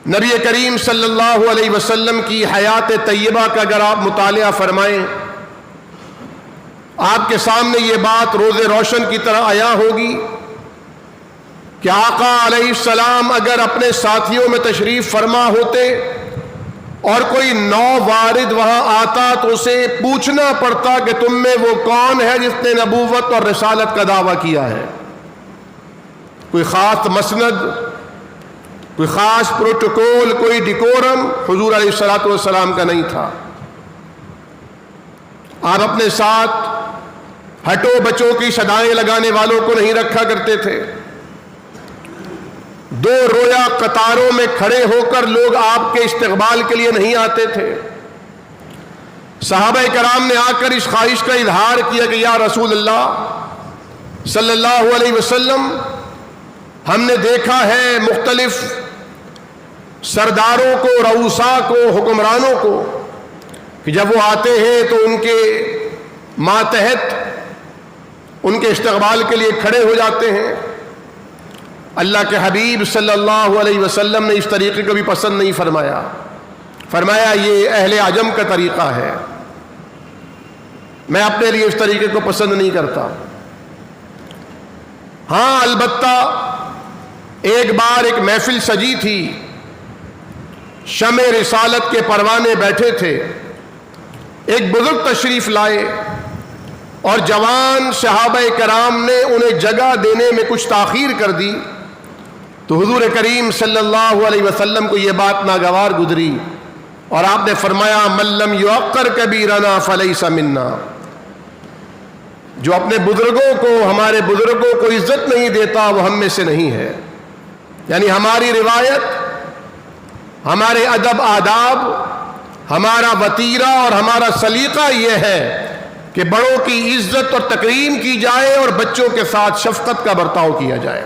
نبی کریم صلی اللہ علیہ وسلم کی حیات طیبہ کا اگر آپ مطالعہ فرمائیں، آپ کے سامنے یہ بات روز روشن کی طرح آیا ہوگی کہ آقا علیہ السلام اگر اپنے ساتھیوں میں تشریف فرما ہوتے اور کوئی نو وارد وہاں آتا تو اسے پوچھنا پڑتا کہ تم میں وہ کون ہے جس نے نبوت اور رسالت کا دعویٰ کیا ہے۔ کوئی خاص مسند، کوئی خاص پروٹوکول، کوئی ڈیکورم حضور علیہ الصلوۃ والسلام کا نہیں تھا۔ آپ اپنے ساتھ ہٹو بچوں کی صدائیں لگانے والوں کو نہیں رکھا کرتے تھے۔ دو رویا قطاروں میں کھڑے ہو کر لوگ آپ کے استقبال کے لیے نہیں آتے تھے۔ صحابہ کرام نے آ کر اس خواہش کا اظہار کیا کہ یا رسول اللہ صلی اللہ علیہ وسلم، ہم نے دیکھا ہے مختلف سرداروں کو، رؤساء کو، حکمرانوں کو کہ جب وہ آتے ہیں تو ان کے ماتحت ان کے استقبال کے لیے کھڑے ہو جاتے ہیں۔ اللہ کے حبیب صلی اللہ علیہ وسلم نے اس طریقے کو بھی پسند نہیں فرمایا، فرمایا یہ اہل عجم کا طریقہ ہے، میں اپنے لیے اس طریقے کو پسند نہیں کرتا۔ ہاں البتہ ایک بار ایک محفل سجی تھی، شمع رسالت کے پروانے بیٹھے تھے، ایک بزرگ تشریف لائے اور جوان صحابہ کرام نے انہیں جگہ دینے میں کچھ تاخیر کر دی، تو حضور کریم صلی اللہ علیہ وسلم کو یہ بات ناگوار گزری اور آپ نے فرمایا من لم یوقر کبیرنا فلیس منا، جو اپنے بزرگوں کو، ہمارے بزرگوں کو عزت نہیں دیتا وہ ہم میں سے نہیں ہے۔ یعنی ہماری روایت، ہمارے ادب آداب، ہمارا وتیرہ اور ہمارا سلیقہ یہ ہے کہ بڑوں کی عزت اور تکریم کی جائے اور بچوں کے ساتھ شفقت کا برتاؤ کیا جائے۔